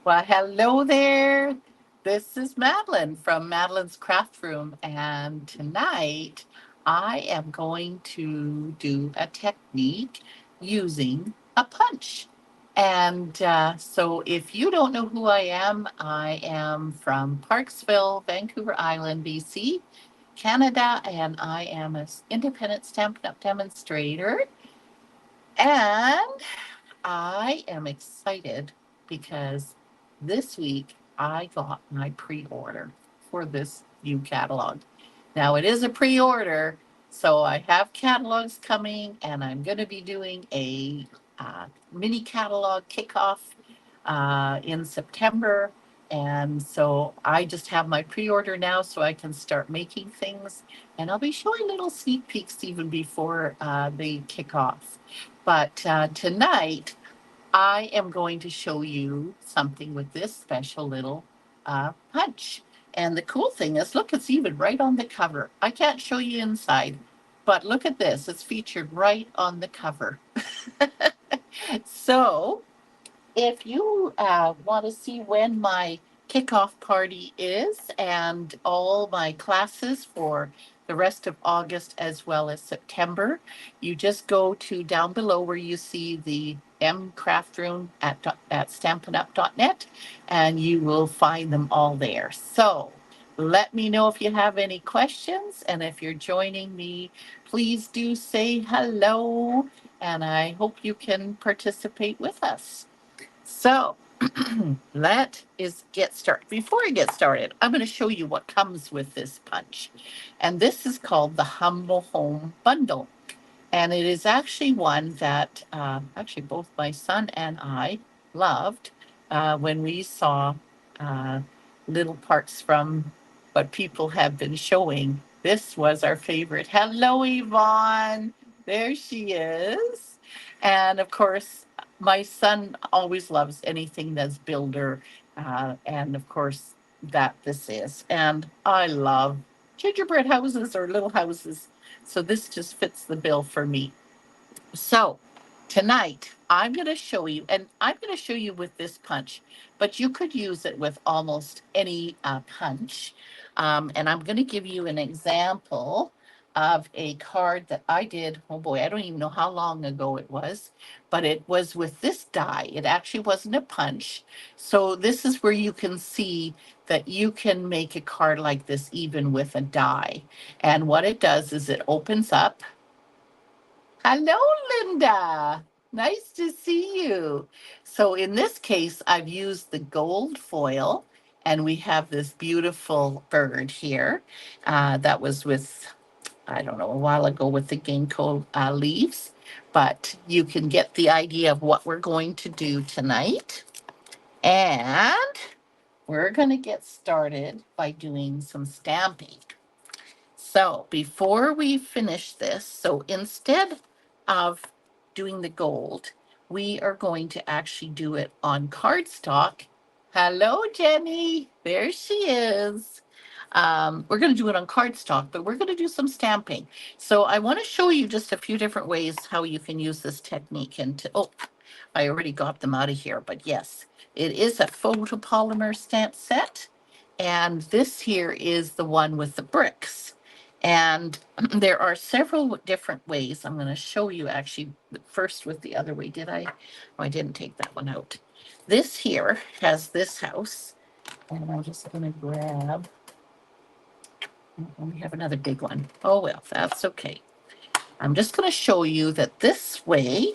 Well, hello there. This is Madeline from Madeline's Craft Room, and tonight I am going to do a technique using a punch. And if you don't know who I am from Parksville, Vancouver Island, BC, Canada, and I am an independent Stampin' Up! Demonstrator. And I am excited because this week I got my pre order for this new catalog. Now, it is a pre order, so I have catalogs coming, and I'm going to be doing a mini catalog kickoff in September. And so I just have my pre order now so I can start making things. And I'll be showing little sneak peeks even before they kick off. But tonight, I am going to show you something with this special little punch. And the cool thing is, look, it's even right on the cover. I can't show you inside, but look at this. It's featured right on the cover. So if you want to see when my kickoff party is and all my classes for the rest of August as well as September, you just go to down below where you see the M Craft Room at stampinup.net, and you will find them all there. So let me know if you have any questions, and if you're joining me, please do say hello, and I hope you can participate with us. So let us get started. Before I get started, I'm going to show you what comes with this punch. And this is called the Humble Home Bundle. And it is actually one that actually both my son and I loved when we saw uh, little parts from what people have been showing. This was our favorite. Hello, Yvonne. There she is. And of course, my son always loves anything that's builder. And of course, that this is. And I love gingerbread houses or little houses, so this just fits the bill for me. So tonight I'm going to show you, and I'm going to show you with this punch, but you could use it with almost any punch. And I'm going to give you an example of a card that I did. Oh boy, I don't even know how long ago it was, but it was with this die. It actually wasn't a punch. So this is where you can see that you can make a card like this even with a die. And what it does is it opens up. Hello, Linda. Nice to see you. So, in this case, I've used the gold foil, and we have this beautiful bird here that was with, I don't know, a while ago with the ginkgo leaves. But you can get the idea of what we're going to do tonight. And we're going to get started by doing some stamping. So before we finish this, so instead of doing the gold, we are going to actually do it on cardstock. Hello, Jenny. There she is. We're going to do it on cardstock, but we're going to do some stamping. So I want to show you just a few different ways how you can use this technique. Oh, I already got them out of here, but yes, it is a photopolymer stamp set. And this here is the one with the bricks. And there are several different ways. I'm going to show you actually first with the other way. Did I? Oh, I didn't take that one out. This here has this house. And I'm just going to grab. We have another big one. Oh, well, that's okay. I'm just going to show you that this way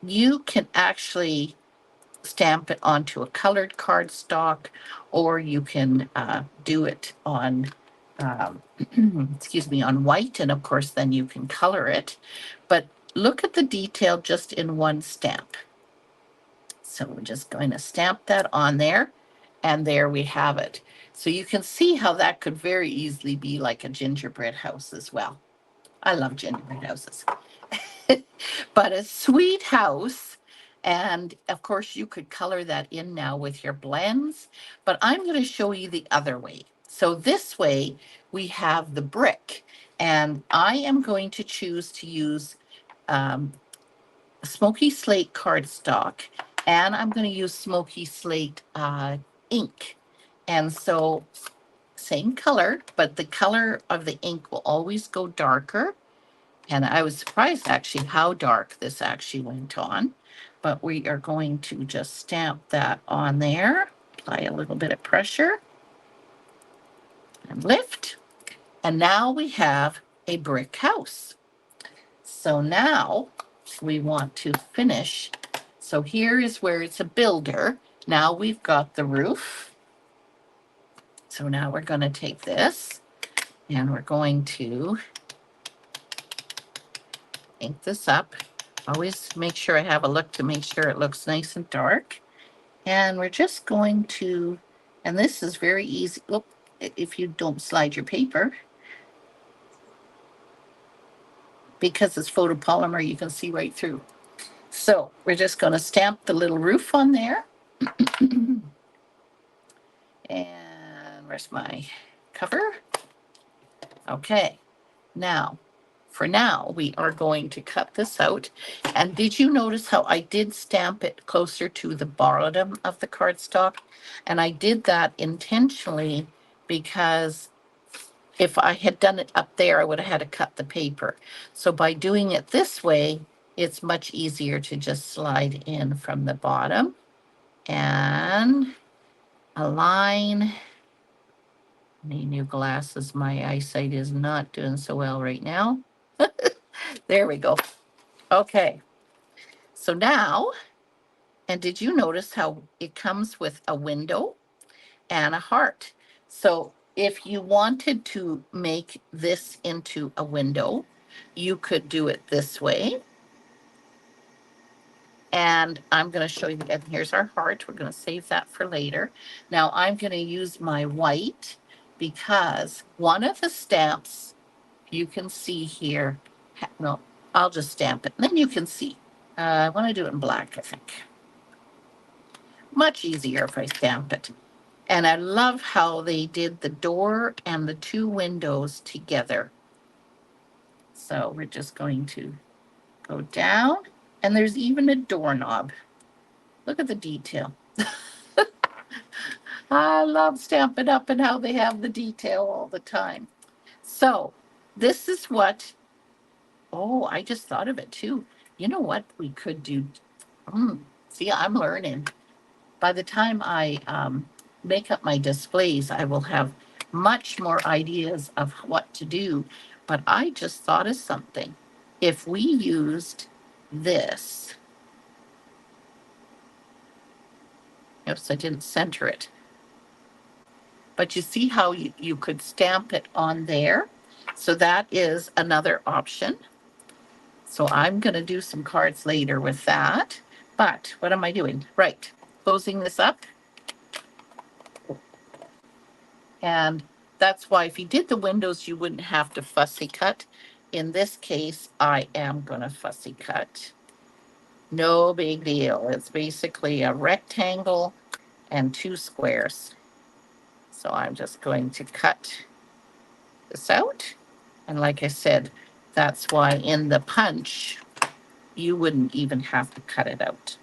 you can actually stamp it onto a colored cardstock, or you can do it on, excuse me, on white. And of course, then you can color it. But look at the detail just in one stamp. So we're just going to stamp that on there. And there we have it. So you can see how that could very easily be like a gingerbread house as well. I love gingerbread houses. But a sweet house. And of course, you could color that in now with your blends, but I'm going to show you the other way. So this way, we have the brick, and I am going to choose to use um, smoky slate cardstock, And I'm going to use Smoky Slate ink. And so same color, but the color of the ink will always go darker. And I was surprised actually how dark this actually went on. But we are going to just stamp that on there, apply a little bit of pressure and lift. And now we have a brick house. So now we want to finish. So here is where it's a builder. Now we've got the roof. So now we're going to take this and we're going to ink this up. Always make sure I have a look to make sure it looks nice and dark. And we're just going to, and this is very easy. Look, if you don't slide your paper, because it's photopolymer, you can see right through. So we're just going to stamp the little roof on there. And where's my cover? Okay. Now, for now, we are going to cut this out. And did you notice how I did stamp it closer to the bottom of the cardstock? And I did that intentionally because if I had done it up there, I would have had to cut the paper. So by doing it this way, it's much easier to just slide in from the bottom and align. Need new glasses. My eyesight is not doing so well right now. There we go. Okay. So now, and did you notice how it comes with a window and a heart? So if you wanted to make this into a window, you could do it this way. And I'm going to show you, and here's our heart. We're going to save that for later. Now I'm going to use my white because one of the stamps you can see here, no, I'll just stamp it, and then you can see. I want to do it in black, I think. Much easier if I stamp it. And I love how they did the door and the two windows together. So we're just going to go down, and there's even a doorknob. Look at the detail. I love Stampin' Up! And how they have the detail all the time. So this is what, oh, I just thought of it too. You know what we could do? See, I'm learning. By the time I make up my displays, I will have much more ideas of what to do. But I just thought of something. If we used this, oops, I didn't center it. But you see how you could stamp it on there? So that is another option. So I'm going to do some cards later with that. But what am I doing? Right. Closing this up. And that's why if you did the windows, you wouldn't have to fussy cut. In this case, I am going to fussy cut. No big deal. It's basically a rectangle and two squares. So I'm just going to cut this out. And like I said, that's why in the punch, you wouldn't even have to cut it out.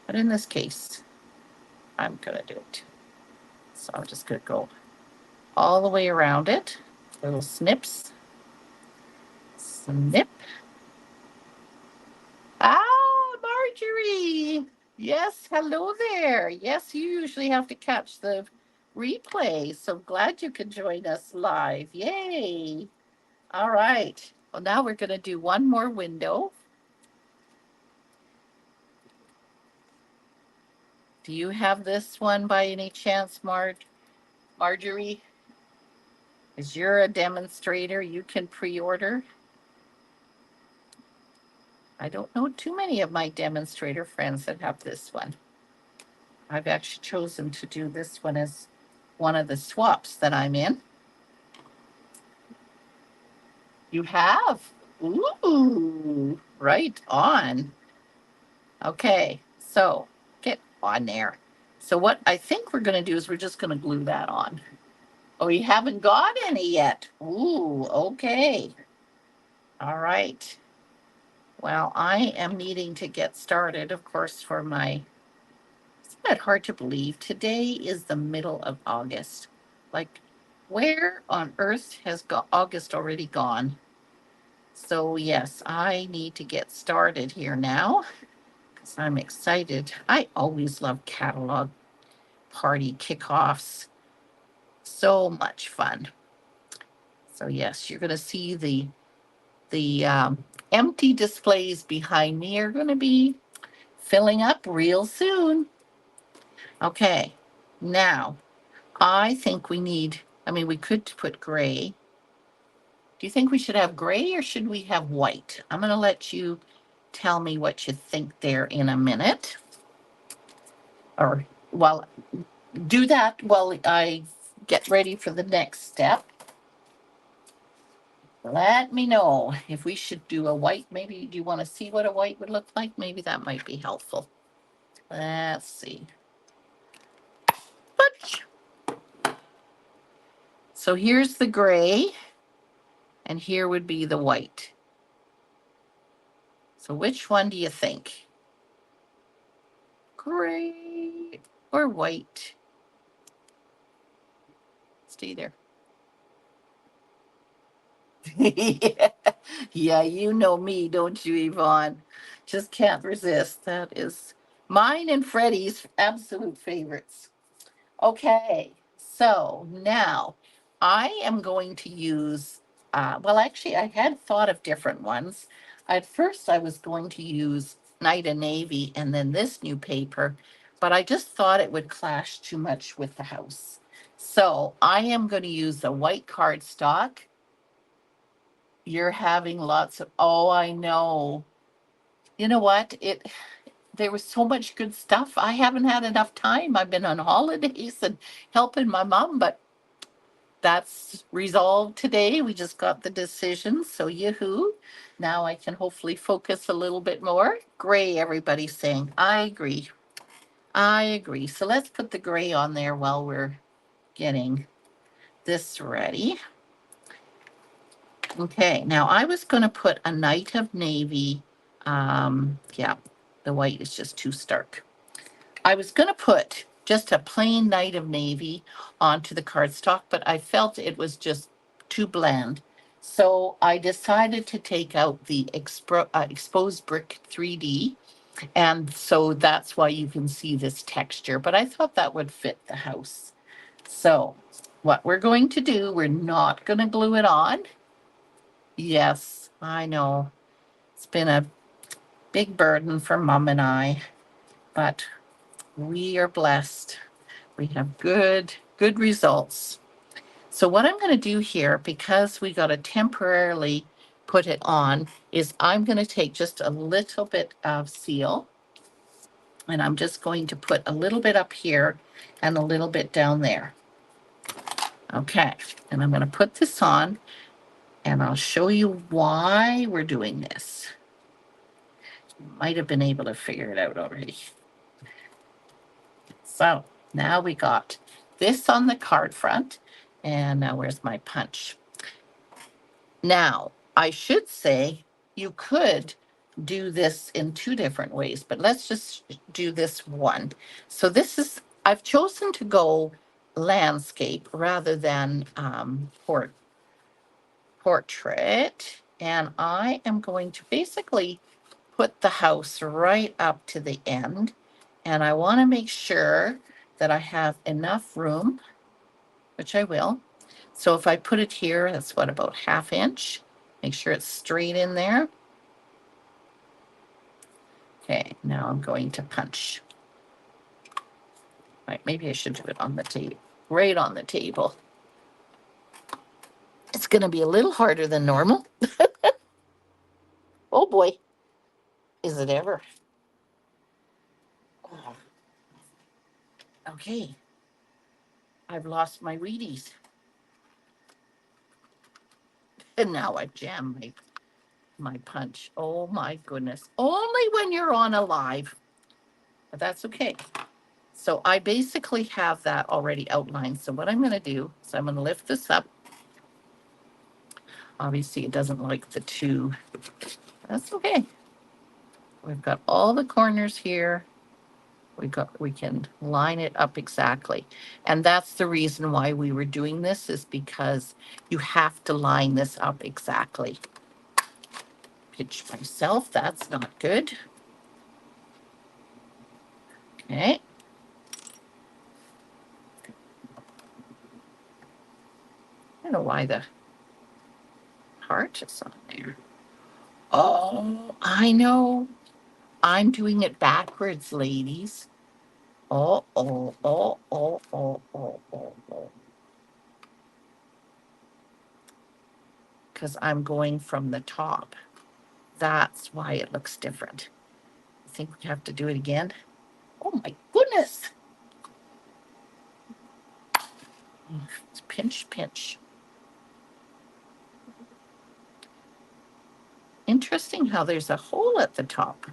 But in this case, I'm going to do it. So I'm just going to go all the way around it. Little snips. Snip. Ah, Marjorie. Yes, hello there. Yes, you usually have to catch the replay. So glad you could join us live. Yay. All right. Well, now we're going to do one more window. Do you have this one by any chance, Marjorie? As you're a demonstrator, you can pre-order. I don't know too many of my demonstrator friends that have this one. I've actually chosen to do this one as one of the swaps that I'm in. You have? Ooh, right on. Okay, so get on there. So what I think we're going to do is we're just going to glue that on. Oh, you haven't got any yet. Ooh, okay. All right. Well, I am needing to get started, of course, for my, isn't that hard to believe? Today is the middle of August. Like, where on earth has August already gone? So, yes, I need to get started here now because I'm excited. I always love catalog party kickoffs. So much fun. So, yes, you're going to see the empty displays behind me are going to be filling up real soon. Okay, now I think we need, I mean, we could put gray. Do you think we should have gray or should we have white? I'm going to let you tell me what you think there in a minute. Or, well, do that while I get ready for the next step. Let me know if we should do a white. Maybe do you want to see what a white would look like? Maybe that might be helpful. Let's see. So here's the gray, and here would be the white. So which one do you think? Gray or white? Stay there. Yeah, you know me, don't you, Yvonne? Just can't resist. That is mine and Freddie's absolute favorites. Okay, so now I am going to use, well, actually, I had thought of different ones. At first, I was going to use Night and Navy and then this new paper, but I just thought it would clash too much with the house. So I am going to use the white cardstock. You're having lots of, oh, I know. You know what? There was so much good stuff. I haven't had enough time. I've been on holidays and helping my mom, but that's resolved today. We just got the decision. So, yoo-hoo. Now I can hopefully focus a little bit more. Gray, everybody's saying. I agree. I agree. So let's put the gray on there while we're getting this ready. Okay, now I was going to put a Night of Navy. Yeah, the white is just too stark. I was going to put just a plain Night of Navy onto the cardstock, but I felt it was just too bland. So I decided to take out the exposed brick 3D. And so that's why you can see this texture. But I thought that would fit the house. So what we're going to do, we're not going to glue it on. Yes, I know. It's been a big burden for Mom and I, but we are blessed. We have good results. So what I'm going to do here, because we got to temporarily put it on, is I'm going to take just a little bit of seal, and I'm just going to put a little bit up here and a little bit down there. Okay, and I'm going to put this on, and I'll show you why we're doing this. Might have been able to figure it out already. So now we got this on the card front, and now where's my punch? Now, I should say you could do this in two different ways, but let's just do this one. So this is, I've chosen to go landscape rather than portrait, and I am going to basically put the house right up to the end, and I want to make sure that I have enough room, which I will. So if I put it here, that's what, about 1/2 inch. Make sure it's straight in there. Okay, now I'm going to punch. Right, maybe I should do it on the table, right on the table. It's going to be a little harder than normal. Oh boy, is it ever? Oh. Okay, I've lost my Wheaties. And now I've jammed my punch. Oh my goodness. Only when you're on a live. But that's okay. So I basically have that already outlined. So what I'm going to do is I'm going to lift this up. Obviously, it doesn't like the two. That's okay. We've got all the corners here. We can line it up exactly. And that's the reason why we were doing this, is because you have to line this up exactly. Pinch myself, that's not good. Okay. I don't know why the heart is on there. Oh, I know. I'm doing it backwards, ladies. Oh, oh, oh, oh, oh, oh, oh, oh. Because I'm going from the top. That's why it looks different. I think we have to do it again. Oh my goodness. It's pinch, pinch. Interesting how there's a hole at the top.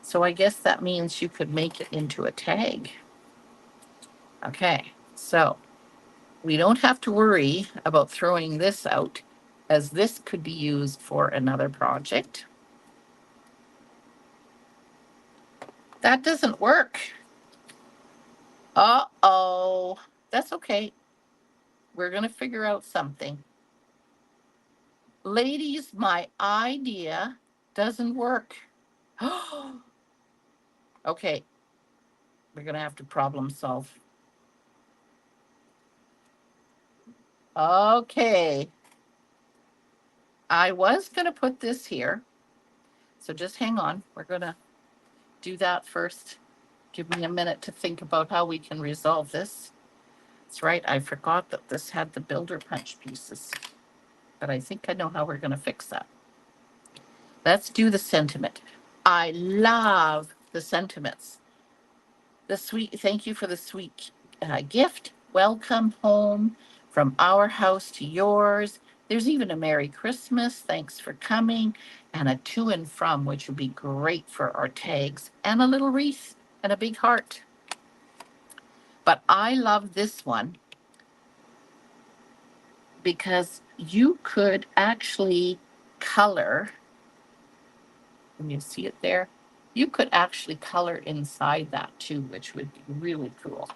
So I guess that means you could make it into a tag. Okay, so we don't have to worry about throwing this out, as this could be used for another project. That doesn't work. Uh-oh. That's okay. We're going to figure out something. Ladies, my idea doesn't work. Okay. We're going to have to problem solve. Okay. I was going to put this here. So just hang on. We're going to do that first. Give me a minute to think about how we can resolve this. That's right. I forgot that this had the builder punch pieces. But I think I know how we're going to fix that. Let's do the sentiment. I love the sentiments. The sweet, thank you for the sweet gift. Welcome home from our house to yours. There's even a Merry Christmas. Thanks for coming. And a to and from, which would be great for our tags. And a little wreath and a big heart. But I love this one because you could actually color. Can you see it there? You could actually color inside that too, which would be really cool.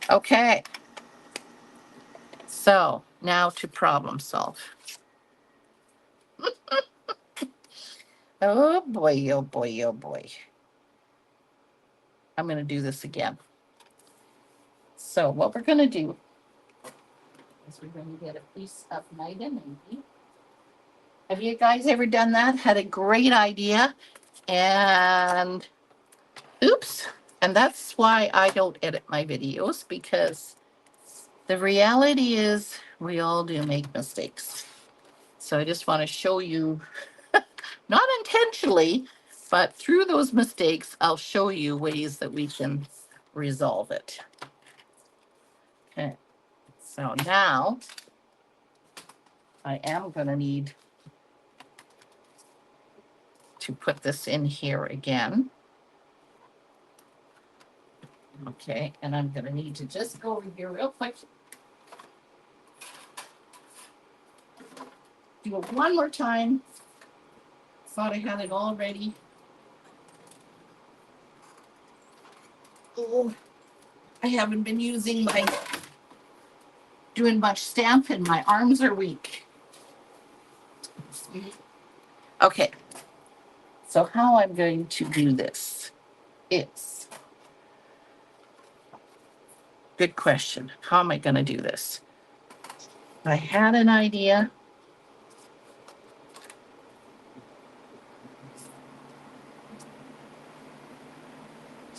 Okay. So now to problem solve. Oh boy, oh boy, oh boy. I'm going to do this again. So what we're going to do is we're going to get a piece of night and navy. Have you guys ever done that? Had a great idea and oops. And that's why I don't edit my videos, because the reality is we all do make mistakes. So I just want to show you, not intentionally, but through those mistakes, I'll show you ways that we can resolve it. Okay, so now I am going to need to put this in here again. Okay, and I'm going to need to just go over here real quick. Do it one more time. Thought I had it all ready. Oh, I haven't been doing much stamping. My arms are weak. Okay, so how I'm going to do this is, good question. How am I going to do this? I had an idea.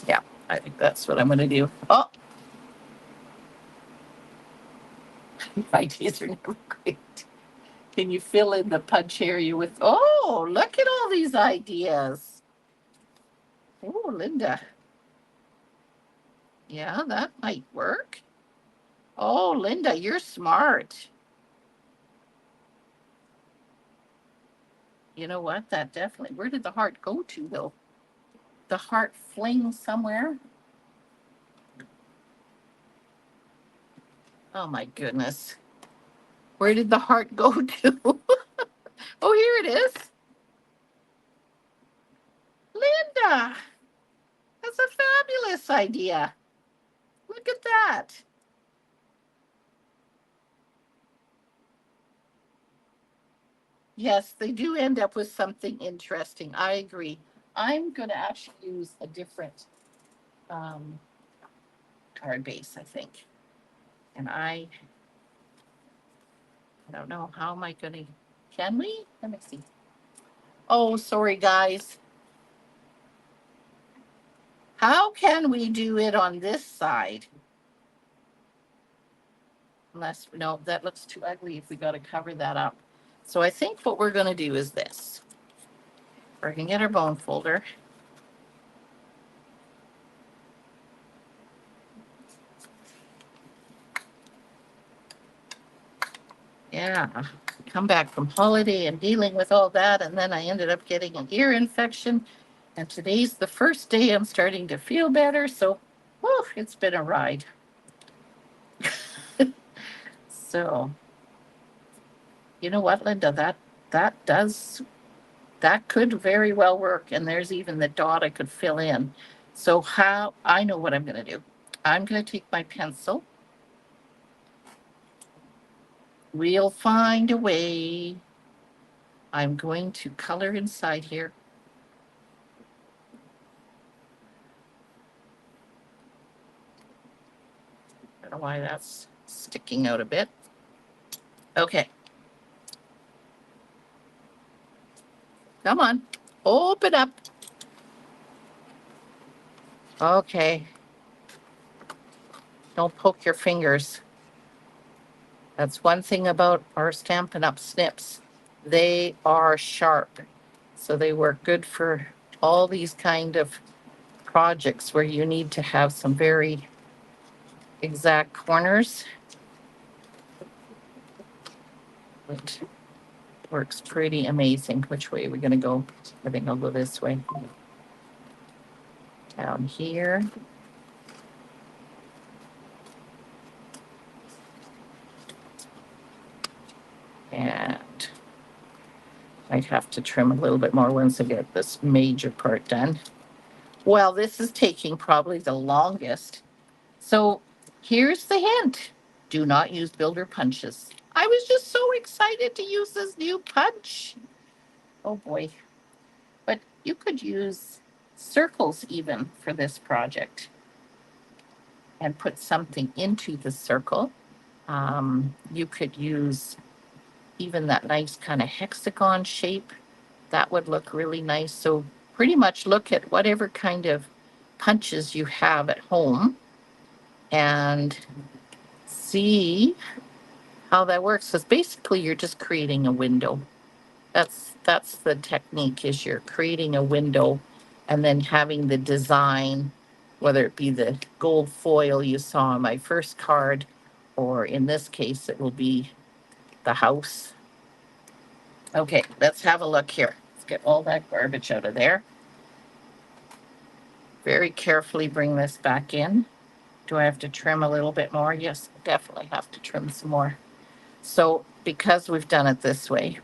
Yeah, I think that's what I'm going to do. Oh, ideas are never great. Can you fill in the punch area with, oh, look at all these ideas. Oh, Linda. Yeah, that might work. Oh, Linda, you're smart. You know what? That definitely, where did the heart go to though? The heart fling somewhere? Oh my goodness. Where did the heart go to? Oh, here it is. Linda, that's a fabulous idea. Look at that. Yes, they do end up with something interesting. I agree. I'm going to actually use a different um, card base, I think. And I don't know, how am I going to, can we? Let me see. Oh, sorry, guys. How can we do it on this side? Unless, no, that looks too ugly if we got to cover that up. So I think what we're going to do is this. We're going to get our bone folder. Yeah, come back from holiday and dealing with all that, and then I ended up getting an ear infection. And today's the first day I'm starting to feel better, so whew, it's been a ride. So, you know what, Linda, that could very well work. And there's even the dot I could fill in. So how I know what I'm going to do. I'm going to take my pencil. We'll find a way. I'm going to color inside here. I don't know why that's sticking out a bit. Okay. Come on. Open up. Okay. Don't poke your fingers. That's one thing about our Stampin' Up! Snips. They are sharp. So they work good for all these kind of projects where you need to have some very exact corners. It works pretty amazing. Which way are we going to go? I think I'll go this way. Down here. And I'd have to trim a little bit more once I get this major part done. Well, this is taking probably the longest. So here's the hint. Do not use builder punches. I was just so excited to use this new punch. Oh boy. But you could use circles even for this project and put something into the circle. You could use even that nice kind of hexagon shape. That would look really nice. So pretty much look at whatever kind of punches you have at home and see how that works. Because basically you're just creating a window. That's the technique, is you're creating a window and then having the design, whether it be the gold foil you saw on my first card, or in this case, it will be the house. Okay, let's have a look here. Let's get all that garbage out of there. Very carefully bring this back in. Do I have to trim a little bit more? Yes, definitely have to trim some more. So because we've done it this way,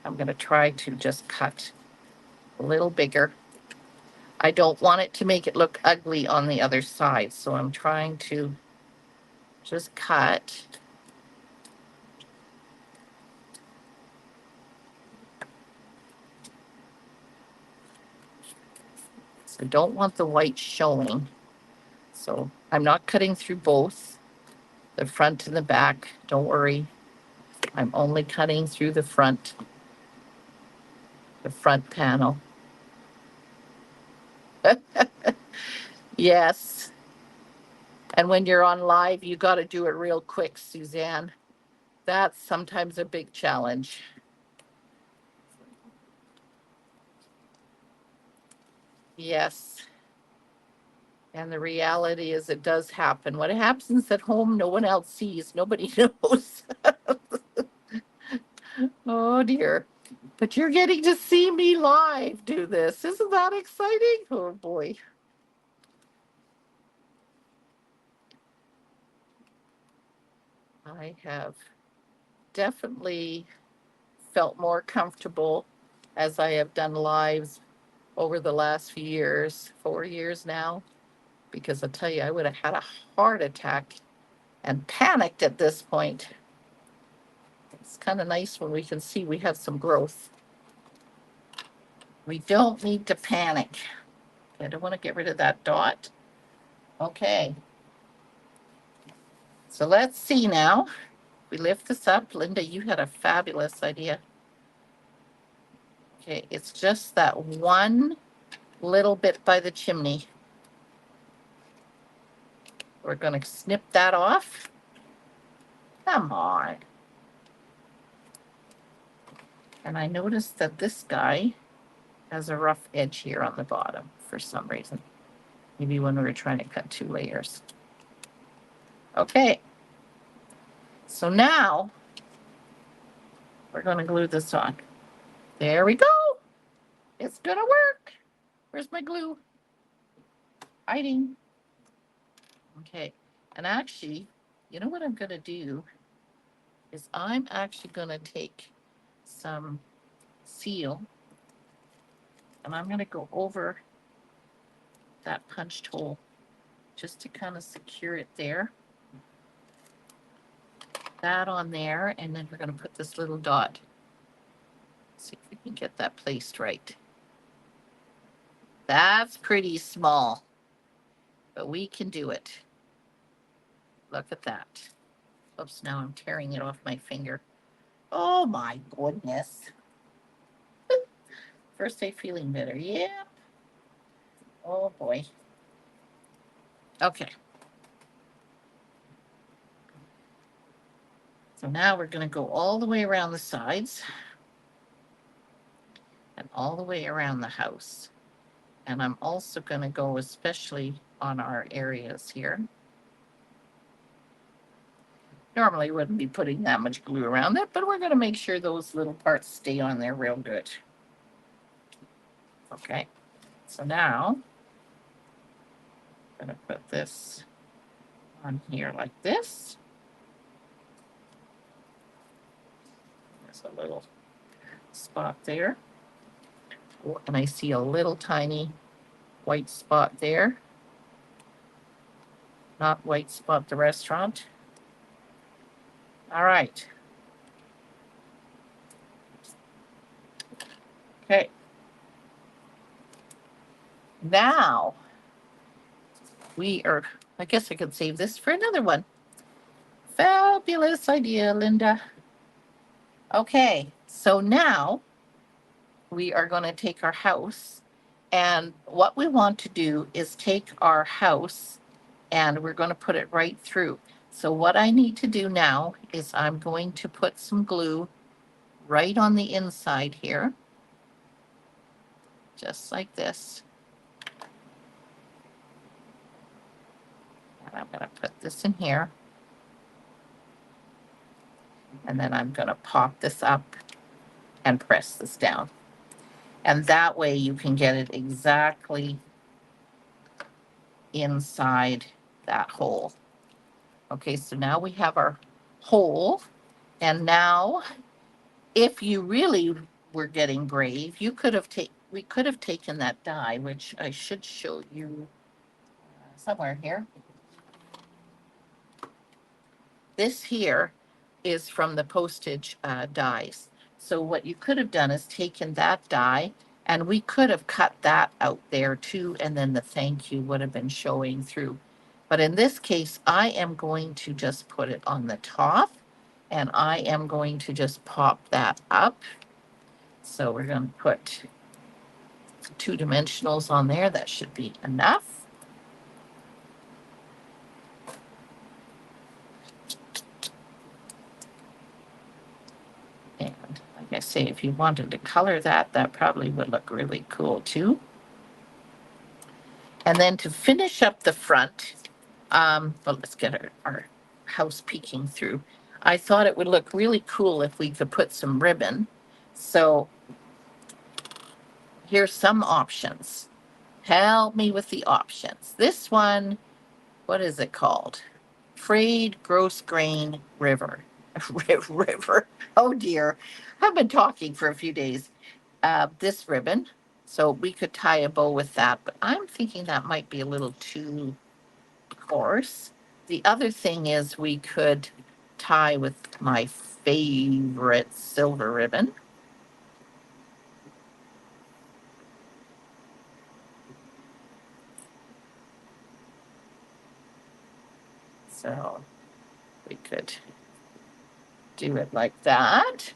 I'm going to try to just cut a little bigger. I don't want it to make it look ugly on the other side, so I'm trying to just cut. So I don't want the white showing. So I'm not cutting through both, the front and the back. Don't worry. I'm only cutting through the front panel. Yes. And when you're on live, you got to do it real quick, Suzanne. That's sometimes a big challenge. Yes. And the reality is it does happen. What happens at home, no one else sees. Nobody knows. Oh dear. But you're getting to see me live do this. Isn't that exciting? Oh boy. I have definitely felt more comfortable as I have done lives over the last few years, 4 years now, because I'll tell you, I would have had a heart attack and panicked at this point. It's kind of nice when we can see we have some growth. We don't need to panic. I don't want to get rid of that dot. Okay. So let's see now. We lift this up. Linda, you had a fabulous idea. Okay, it's just that one little bit by the chimney. We're going to snip that off. Come on. And I noticed that this guy has a rough edge here on the bottom for some reason. Maybe when we were trying to cut 2 layers. Okay. So now we're going to glue this on. There we go. It's going to work. Where's my glue? Hiding. Okay. And actually, you know what I'm going to do is I'm actually going to take some seal and I'm going to go over that punched hole just to kind of secure it there. That on there, and then we're going to put this little dot. See if we can get that placed right. That's pretty small, but we can do it. Look at that. Oops, now I'm tearing it off my finger. Oh my goodness. First day feeling better. Yeah. Oh boy. Okay. So now we're going to go all the way around the sides and all the way around the house. And I'm also going to go especially on our areas here. Normally wouldn't be putting that much glue around it, but we're going to make sure those little parts stay on there real good. Okay, so now I'm going to put this on here like this. There's a little spot there. Oh, and I see a little tiny white spot there. Not White Spot the restaurant. All right. Okay. Now we are, I guess I could save this for another one. Fabulous idea, Linda. Okay, so now we are going to take our house, and what we want to do is take our house and we're going to put it right through. So what I need to do now is I'm going to put some glue right on the inside here, just like this. And I'm going to put this in here. And then I'm going to pop this up and press this down. And that way you can get it exactly inside that hole. Okay, so now we have our hole. And now, if you really were getting brave, you could have we could have taken that die, which I should show you somewhere here. This here is from the postage dies. So what you could have done is taken that die, and we could have cut that out there too, and then the thank you would have been showing through. But in this case, I am going to just put it on the top, and I am going to just pop that up. So we're going to put 2 dimensionals on there. That should be enough. And like I say, if you wanted to color that, that probably would look really cool too. And then to finish up the front, well, let's get our house peeking through. I thought it would look really cool if we could put some ribbon. So here's some options. Help me with the options. This one, what is it called? Frayed Gross Grain River. River. Oh dear. I've been talking for a few days. this ribbon. So we could tie a bow with that, but I'm thinking that might be a little too coarse. The other thing is we could tie with my favorite silver ribbon. So we could do it like that.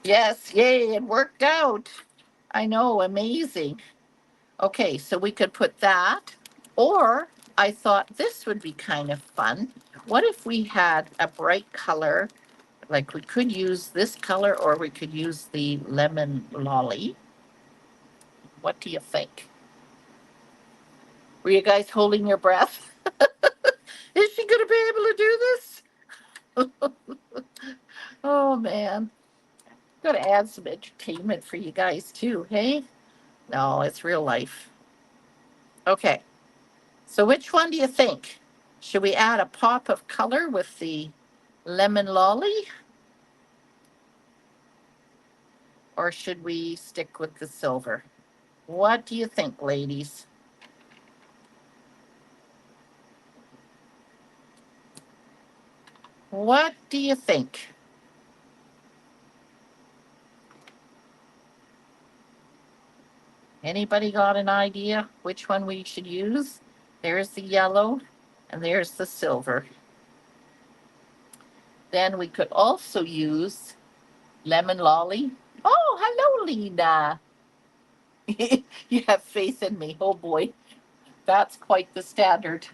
Yes, yay, it worked out. I know, amazing. Okay, so we could put that, or I thought this would be kind of fun. What if we had a bright color? Like we could use this color or we could use the lemon lolly. What do you think? Were you guys holding your breath? Is she going to be able to do this? Oh man. Got to add some entertainment for you guys too, hey? No, it's real life. Okay. So which one do you think? Should we add a pop of color with the lemon lolly? Or should we stick with the silver? What do you think, ladies? What do you think? Anybody got an idea which one we should use? There's the yellow and there's the silver. Then we could also use lemon lolly. Oh, hello, Lena. You have faith in me. Oh boy, that's quite the standard.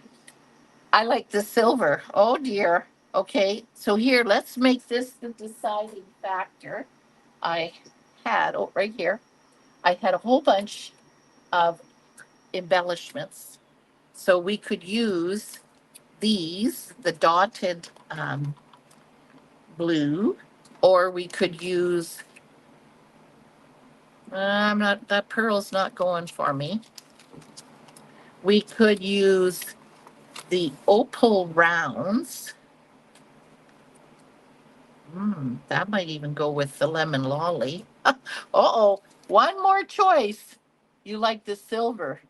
I like the silver. Oh dear. Okay, so here, let's make this the deciding factor. I had, oh, right here, I had a whole bunch of embellishments. So we could use these, the dotted blue, or we could use, I'm not, that pearl's not going for me. We could use the opal rounds. That might even go with the lemon lolly. Uh-oh, one more choice. You like the silver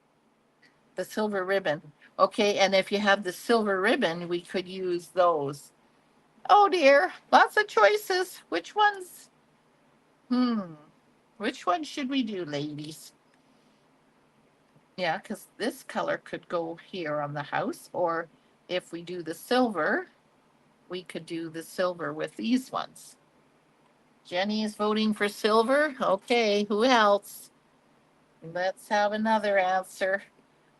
ribbon. Okay, and if you have the silver ribbon, we could use those. Oh dear, lots of choices. Which ones? Hmm. Which one should we do, ladies? Yeah, because this color could go here on the house, or if we do the silver, we could do the silver with these ones. Jenny is voting for silver. Okay, who else? Let's have another answer.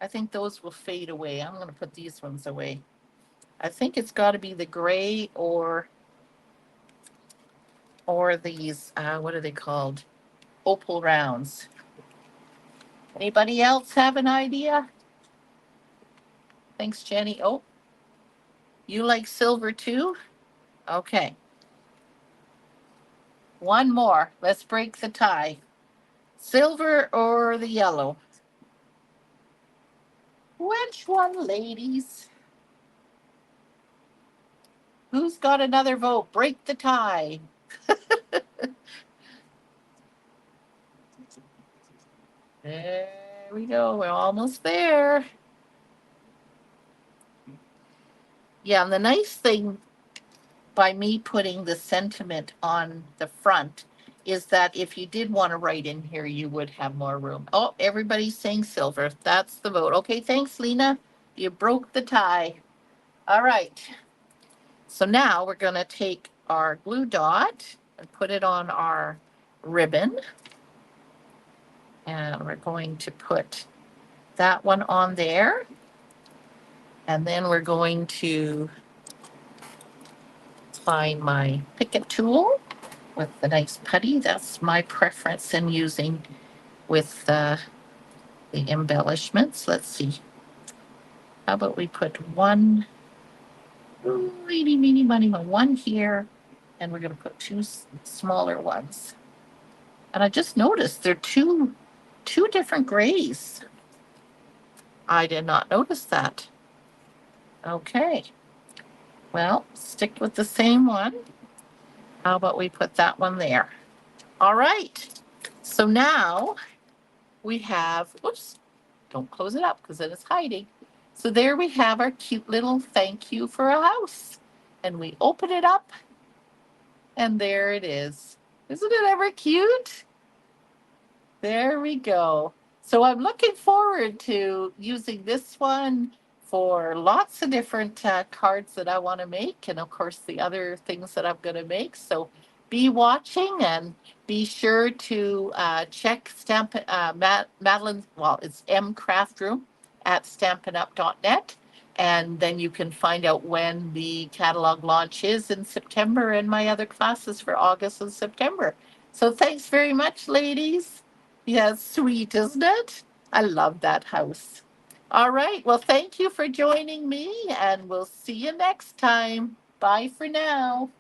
I think those will fade away. I'm going to put these ones away. I think it's got to be the gray or these what are they called? Opal rounds. Anybody else have an idea? Thanks, Jenny. Oh, you like silver too? Okay. One more. Let's break the tie. Silver or the yellow? Which one, ladies? Who's got another vote? Break the tie. There we go. We're almost there. Yeah, and the nice thing by me putting the sentiment on the front is that if you did want to write in here, you would have more room. Oh, everybody's saying silver. That's the vote. Okay, thanks, Lena. You broke the tie. All right. So now we're going to take our glue dot and put it on our ribbon. And we're going to put that one on there. And then we're going to find my Picket tool with the nice putty. That's my preference in using with the embellishments. Let's see. How about we put one, eeny, meeny, miny, mo, one here, and we're going to put two smaller ones. And I just noticed they're two different grays. I did not notice that. Okay. Well, stick with the same one. How about we put that one there? All right. So now we have, oops, don't close it up because then it's hiding. So there we have our cute little thank you for a house. And we open it up and there it is. Isn't it ever cute? There we go. So I'm looking forward to using this one for lots of different cards that I want to make, and of course the other things that I'm going to make. So be watching and be sure to check Madeline. Well, it's M Craft Room at stampinup.net. And then you can find out when the catalog launch is in September and my other classes for August and September. So thanks very much, ladies. Yeah, sweet, isn't it? I love that house. All right. Well, thank you for joining me, and we'll see you next time. Bye for now.